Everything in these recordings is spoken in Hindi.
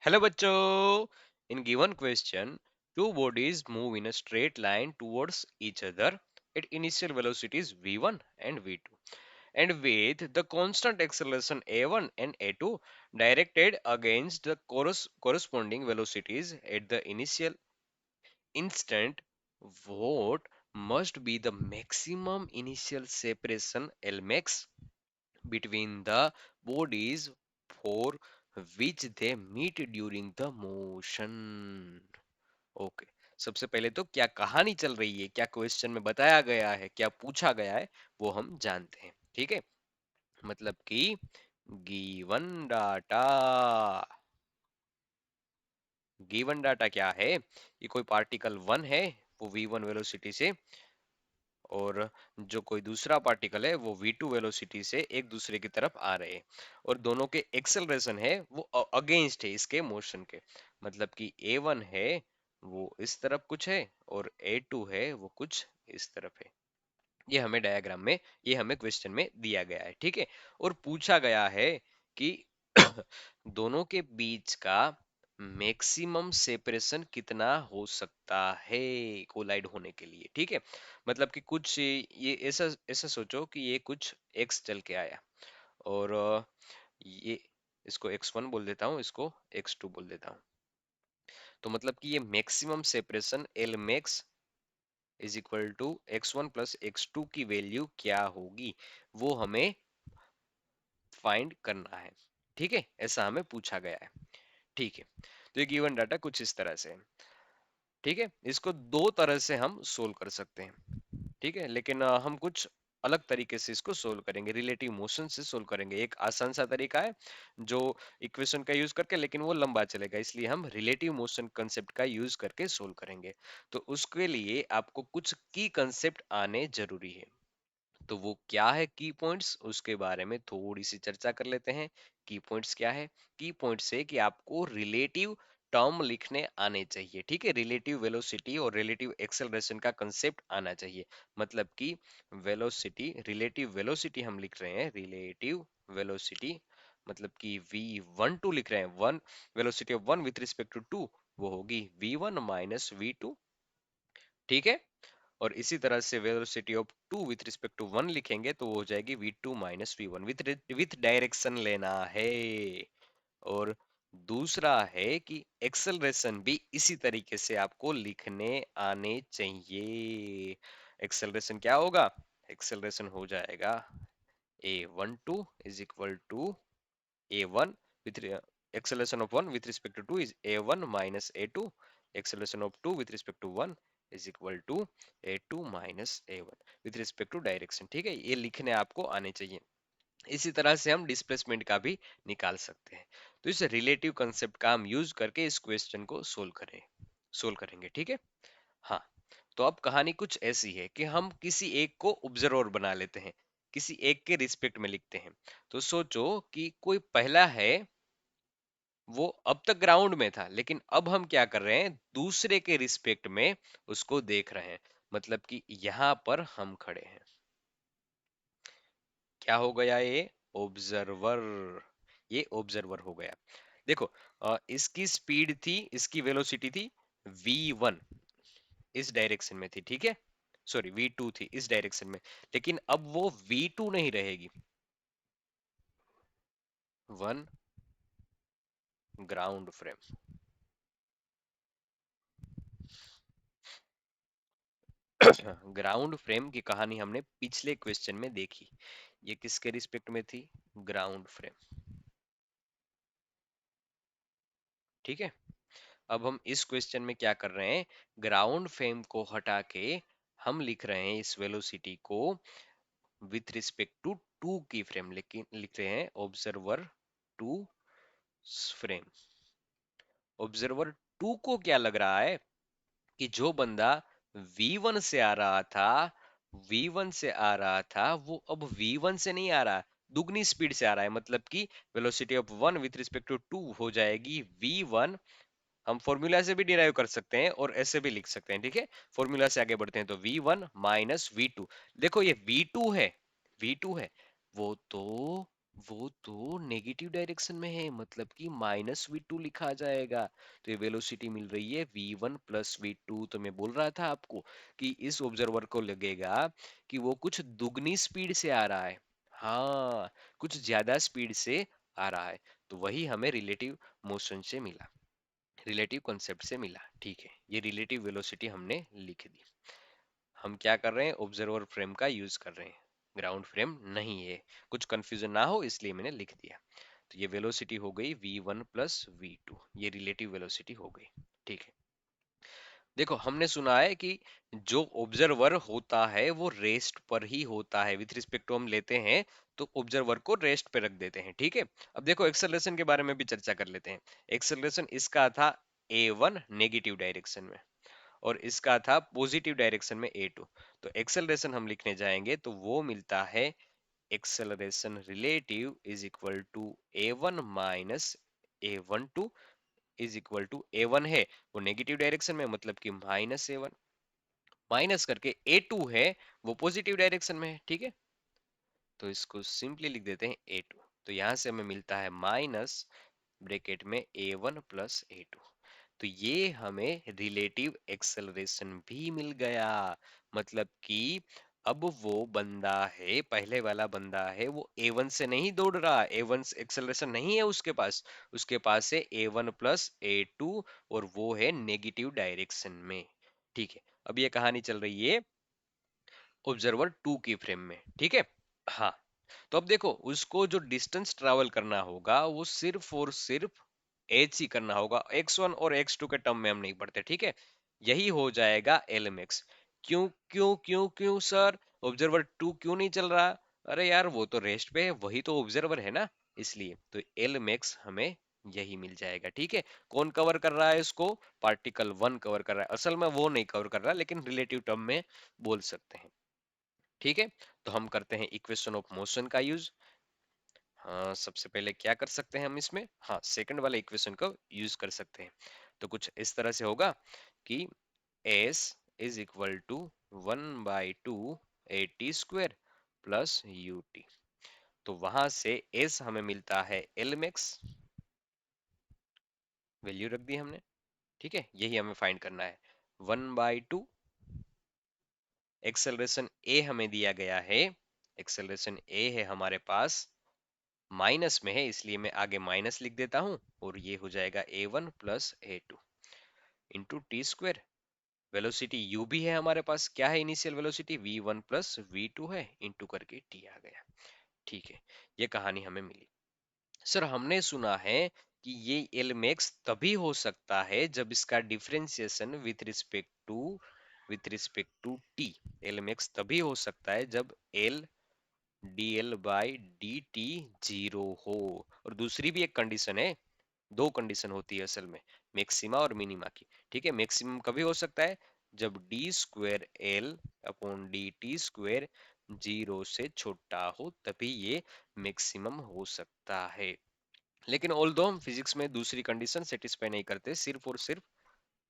Hello bachcho. In given question, two bodies move in a straight line towards each other at initial velocities v1 and v2 and with the constant acceleration a1 and a2 directed against the corresponding velocities at the initial instant, what must be the maximum initial separation Lmax between the bodies for which they meet during the motion. Okay, सबसे पहले तो क्या कहानी चल रही है, क्या क्वेश्चन में बताया गया है, क्या पूछा गया है, वो हम जानते हैं। ठीक है, मतलब कि गिवन डाटा, गिवन डाटा क्या है कि कोई पार्टिकल वन है, वो v1 वेलोसिटी से, और जो कोई दूसरा पार्टिकल है वो v2 वेलोसिटी से एक दूसरे की तरफ आ रहे हैं, और दोनों के एक्सेलरेशन है वो अगेंस्ट है इसके मोशन के। मतलब कि a1 है वो इस तरफ कुछ है, और a2 है वो कुछ इस तरफ है। ये हमें डायग्राम में, ये हमें क्वेश्चन में दिया गया है। ठीक है, और पूछा गया है कि दोनों के बीच का मैक्सिमम सेपरेशन कितना हो सकता है कोलाइड होने के लिए। ठीक है, मतलब कि कुछ ये ऐसा ऐसा सोचो कि ये कुछ x चल के आया, और ये, इसको x1 बोल देता हूँ, इसको x2 बोल देता हूँ। तो मतलब कि ये maximum separation L max is equal to x1 plus x2 की वैल्यू क्या होगी, वो हमें फाइंड करना है। ठीक है, ऐसा हमें पूछा गया है। ठीक है, तो ये गिवन डाटा कुछ इस तरह से है। ठीक है, इसको दो तरह से हम सोल्व कर सकते हैं। ठीक है, लेकिन हम कुछ अलग तरीके से इसको सोल्व करेंगे, रिलेटिव मोशन से सोल्व करेंगे। एक आसान सा तरीका है जो इक्वेशन का यूज करके, लेकिन वो लंबा चलेगा, इसलिए हम रिलेटिव मोशन कंसेप्ट का यूज करके सोल्व करेंगे। तो उसके लिए आपको कुछ की कंसेप्ट आने जरूरी है। तो वो क्या है की पॉइंट्स, उसके बारे में थोड़ी सी चर्चा कर लेते हैं। की पॉइंट्स क्या है? की पॉइंट्स है कि आपको रिलेटिव टर्म लिखने आने चाहिए। ठीक है, रिलेटिव वेलोसिटी और रिलेटिव एक्सेलरेशन का कंसेप्ट आना चाहिए। मतलब कि वेलोसिटी, रिलेटिव वेलोसिटी हम लिख रहे हैं, रिलेटिव वेलोसिटी मतलब कि v12 लिख रहे हैं, one velocity of one with respect to two, वो होगी v1 माइनस v2। ठीक है, और इसी तरह से velocity of two with respect to one लिखेंगे तो वो हो जाएगी v2 minus v1, with direction लेना है। और दूसरा है कि एक्सेलरेशन भी इसी तरीके से आपको लिखने आने चाहिए। एक्सेलरेशन क्या होगा? एक्सेलरेशन हो जाएगा a12 is equal to a1 with acceleration of 1 with respect to 2 is a1 minus a2, acceleration of 2 with respect to 1 is equal to a2 minus a1 with respect to direction। ठीक है, ये लिखने आपको आने चाहिए। इसी तरह से हम डिस्प्लेसमेंट का भी निकाल सकते हैं। तो इस रिलेटिव कंसेप्ट का हम यूज करके इस क्वेश्चन को सोल्व करेंगे। ठीक है, हाँ। तो अब कहानी कुछ ऐसी है कि हम किसी एक को ऑब्जर्वर बना लेते हैं, किसी एक के रिस्पेक्ट में लिखते हैं। तो सोचो कि कोई पहला है, वो अब तक ग्राउंड में था, लेकिन अब हम क्या कर रहे हैं, दूसरे के रिस्पेक्ट में उसको देख रहे हैं। मतलब कि यहां पर हम खड़े हैं, क्या हो गया ये? ऑब्जर्वर। ये ऑब्जर्वर हो गया। देखो, इसकी स्पीड थी, इसकी वेलोसिटी थी v1, इस डायरेक्शन में थी। ठीक है, सॉरी v2 थी इस डायरेक्शन में, लेकिन अब वो v2 नहीं रहेगी। One ground frame, ground frame की कहानी हमने पिछले क्वेश्चन में देखी। ये किसके रिस्पेक्ट में थी? Ground frame. ठीक है, अब हम इस क्वेश्चन में क्या कर रहे हैं, ग्राउंड फ्रेम को हटा के हम लिख रहे हैं इस वेलोसिटी को विथ रिस्पेक्ट टू टू की फ्रेम, लेकिन लिख रहे हैं observer two frame. Observer two को क्या लग रहा है कि जो बंदा V1 से आ रहा था, V1 से आ रहा था, वो अब V1 से नहीं आ रहा, दुगनी स्पीड से आ रहा है। मतलब कि velocity of one with respect to two हो जाएगी V1। हम फॉर्मूला से भी डिराइव कर सकते हैं और ऐसे भी लिख सकते हैं। ठीक है, फॉर्मूला से आगे बढ़ते हैं तो V1 माइनस V2। देखो ये V2 है, V2 है, वो तो वो तो नेगेटिव डायरेक्शन में है, मतलब कि -v2 लिखा जाएगा। तो ये वेलोसिटी मिल रही है v1 प्लस v2। तो मैं बोल रहा था आपको कि इस ऑब्जर्वर को लगेगा कि वो कुछ दुगनी स्पीड से आ रहा है। हाँ, कुछ ज्यादा स्पीड से आ रहा है। तो वही हमें रिलेटिव मोशन से मिला, रिलेटिव कॉन्सेप्ट से मिला। ठीक है, ये रिलेटिव वेलोसिटी हमने लिख दी। हम क्या कर रहे हैं, ऑब्जर्वर फ्रेम का यूज कर रहे हैं, ग्राउंड फ्रेम नहीं है। कुछ कंफ्यूजन ना हो इसलिए मैंने लिख दिया। तो ये वेलोसिटी हो गई v1 प्लस v2, ये रिलेटिव वेलोसिटी हो गई। ठीक है, देखो हमने सुना है कि जो ऑब्जर्वर होता है वो रेस्ट पर ही होता है, विथ रिस्पेक्ट टू हम लेते हैं तो ऑब्जर्वर को रेस्ट पे रख देते हैं। ठीक है, अब देखो एक्सेलरेशन के बारे में भी चर्चा कर लेते हैं। एक्सेलरेशन इसका था a1 नेगेटिव डायरेक्शन में, और इसका था पॉजिटिव डायरेक्शन में a2। तो एक्सेलरेशन हम लिखने जाएंगे तो वो मिलता है acceleration relative is equal to a1 minus a12 is equal to a1 है वो नेगेटिव डायरेक्शन में, मतलब कि -a1 माइनस करके a2 है वो पॉजिटिव डायरेक्शन में है। ठीक है, तो इसको सिंपली लिख देते हैं a2। तो यहां से हमें मिलता है माइनस ब्रैकेट में a1 प्लस a2। तो ये हमें रिलेटिव एक्सेलरेशन भी मिल गया। मतलब कि अब वो बंदा है, पहले वाला बंदा है, वो a1 से नहीं दौड़ रहा, a1 से एक्सेलरेशन नहीं है उसके पास। उसके पास है a1 प्लस a2, और वो है नेगेटिव डायरेक्शन में। ठीक है, अब ये कहानी चल रही है ऑब्जर्वर 2 की फ्रेम में। ठीक है, हाँ, तो अब देखो उसको जो डिस्टेंस ट्रैवल करना होगा वो सिर्फ और सिर्फ एच ही करना होगा, x1 और x2 के टर्म में हम नहीं पढ़ते। ठीक है, यही हो जाएगा lmx। क्यों क्यों क्यों क्यों सर, ऑब्जर्वर 2 क्यों नहीं चल रहा? अरे यार वो तो रेस्ट पे है, वही तो ऑब्जर्वर है ना, इसलिए तो lmx हमें यही मिल जाएगा। ठीक है, कौन कवर कर रहा है इसको? पार्टिकल 1 कवर कर रहा है। असल में वो नहीं कवर कर रहा, लेकिन रिलेटिव टर्म में बोल सकते हैं। ठीक है, तो हम करते हैं इक्वेशन ऑफ मोशन का यूज। हाँ, सबसे पहले क्या कर सकते हैं हम इसमें, हाँ सेकंड वाले इक्वेशन को यूज कर सकते हैं। तो कुछ इस तरह से होगा कि s is equal to 1/2 at square plus ut। तो वहां से s हमें मिलता है lmax, वैल्यू रख दी हमने। ठीक है, यही हमें फाइंड करना है। 1/2 एक्सेलरेशन a हमें दिया गया है, एक्सेलरेशन a है हमारे पास, माइनस में है इसलिए मैं आगे माइनस लिख देता हूं, और ये हो जाएगा a1 plus a2 into T square. Velocity u भी है हमारे पास, क्या है initial velocity v1 plus v2 है, इंटू करके t आ गया। ठीक है, ये कहानी हमें मिली। सर हमने सुना है कि ये एलमेक्स तभी हो सकता है जब इसका differentiation with respect to T. L max तभी हो सकता है जब L dl by dt zero हो। और दूसरी भी एक कंडीशन है, दो कंडीशन होती है असल में, मैक्सिमा और मिनिमा की। ठीक है, मैक्सिमम कभी हो सकता है जब D square L upon D T square zero से छोटा हो, तभी ये मैक्सिमम हो सकता है। लेकिन ऑल दो हम फिजिक्स में दूसरी कंडीशन सेटिस्फाई नहीं करते, सिर्फ और सिर्फ,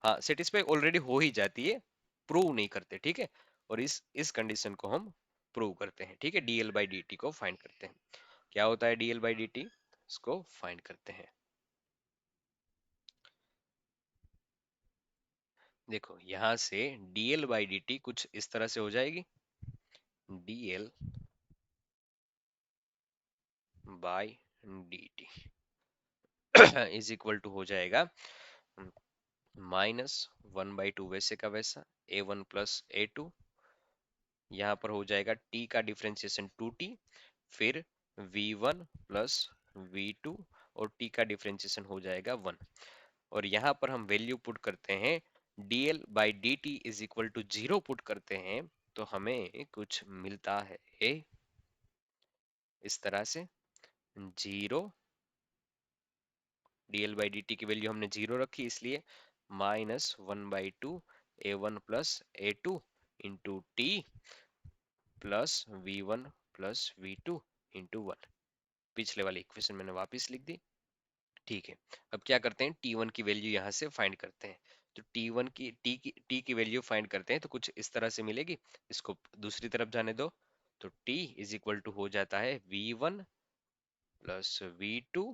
हाँ सेटिस्फाई ऑलरेडी हो ही जाती है, प्रूव नहीं करते। ठीक है, और इस कंडीशन को हम प्रूव करते हैं। ठीक है, dl बाई dt को फाइंड करते हैं। क्या होता है dl बाई dt, इसको फाइंड करते हैं। देखो यहां से dl बाई dt कुछ इस तरह से हो जाएगी, dl by dt is equal to हो जाएगा -1/2 वैसे का वैसा a1 प्लस a2, यहाँ पर हो जाएगा t का डिफरेंशिएशन 2t, फिर v1 प्लस v2, और t का डिफरेंशिएशन हो जाएगा 1। और यहाँ पर हम वैल्यू पुट करते हैं, dl by dt is equal to 0 put करते हैं, तो हमें कुछ मिलता है इस तरह से 0, dl बाई dt की वैल्यू हमने 0 रखी इसलिए -1/2 a1 plus a2 into T plus v1 plus v2 into 1। पिछले वाली इक्वेशन मैंने वापस लिख दी। ठीक है, अब क्या करते हैं, t1 की वैल्यू यहाँ से फाइंड करते हैं। तो t की वैल्यू फाइंड करते हैं तो कुछ इस तरह से मिलेगी, इसको दूसरी तरफ जाने दो। तो t इज इक्वल टू हो जाता है v1 प्लस V2,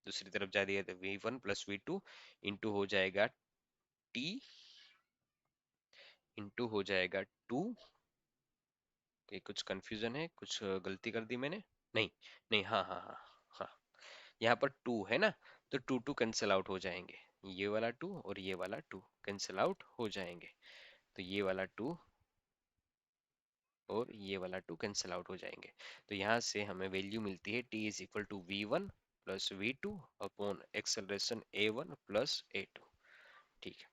दूसरी तरफ जा दिया तो V1 प्लस V2 इंटू हो जाएगा T इंटू हो जाएगा 2। ये कुछ कंफ्यूजन है, कुछ गलती कर दी मैंने? नहीं, नहीं, हाँ, हाँ, हाँ, हाँ, यहाँ पर 2 है ना, तो 2 2 कैंसिल आउट हो जाएंगे। ये वाला 2 और ये वाला 2 कैंसिल आउट हो जाएंगे, तो ये वाला 2 और ये वाला 2 कैंसिल आउट हो जाएंगे। तो यहाँ से हमें वैल्यू मिलती है t is equal to V1 plus V2 upon acceleration A1 plus A2। ठीक है,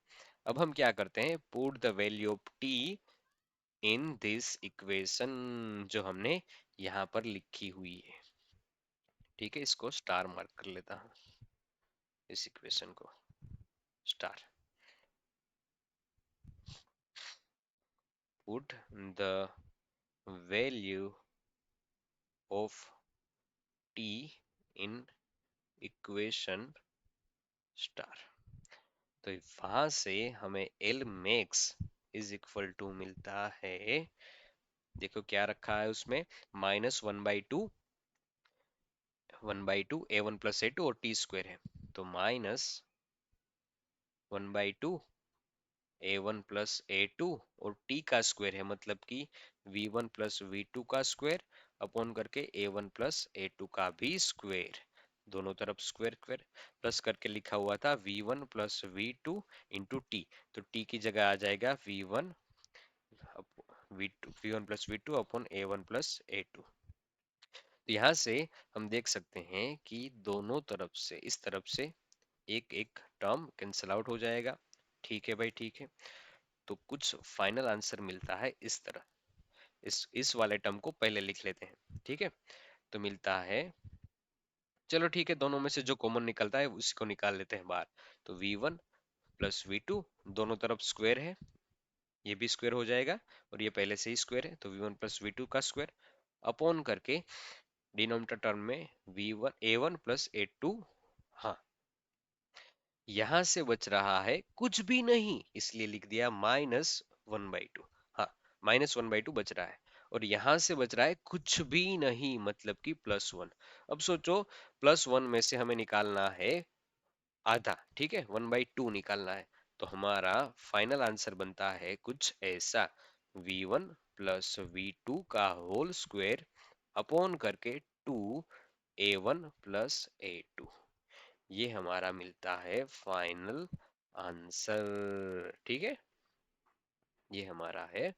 अब हम क्या करते हैं, put the value of t in this equation, जो हमने यहाँ पर लिखी हुई है। ठीक है, इसको स्टार मार्क कर लेता हूँ, इस इक्वेशन को star. Put the value of t in equation star. तो वहां से हमें L max is equal to मिलता है, देखो क्या रखा है उसमें, -1/2, 1/2 A1 प्लस A2 और टी स्क्वायर है, तो -1/2 A1 प्लस A2 और t का स्क्वायर है, मतलब कि V1 प्लस V2 का स्क्वायर अपॉन करके A1 प्लस A2 का भी स्क्वायर, दोनों तरफ स्क्वायर स्क्वायर प्लस करके लिखा हुआ था V1 plus V2 into T, तो t की जगह आ जाएगा V1 V1 plus V2 upon A1 plus A2। तो यहाँ से हम देख सकते हैं कि दोनों तरफ से, इस तरफ से एक एक टर्म कैंसिल आउट हो जाएगा। ठीक है भाई, ठीक है, तो कुछ फाइनल आंसर मिलता है इस तरह। इस वाले टर्म को पहले लिख लेते हैं। ठीक है, तो मिलता है, चलो ठीक है, दोनों में से जो कॉमन निकलता है उसी को निकाल लेते हैं बाहर। तो V1 प्लस V2 दोनों तरफ स्क्वायर है, ये भी स्क्वायर हो जाएगा, और ये पहले से ही स्क्वायर है, तो V1 प्लस V2 का स्क्वायर अपॉन करके डिनोमिनेटर टर्म में V1 A1 प्लस A2। हाँ, यहां से बच रहा है कुछ भी नहीं, इसलिए लिख दिया -1/2। हाँ, -1/2 बच रहा है, और यहां से बच रहा है कुछ भी नहीं, मतलब कि +1। अब सोचो, +1 में से हमें निकालना है आधा, ठीक है, 1/2 निकालना है, तो हमारा फाइनल आंसर बनता है कुछ ऐसा, V1 प्लस V2 का होल स्क्वायर अपॉन करके 2 A1 प्लस A2। ये हमारा मिलता है फाइनल आंसर। ठीक है, ये हमारा है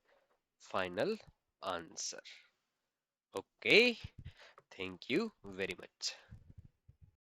final answer. Okay, thank you very much.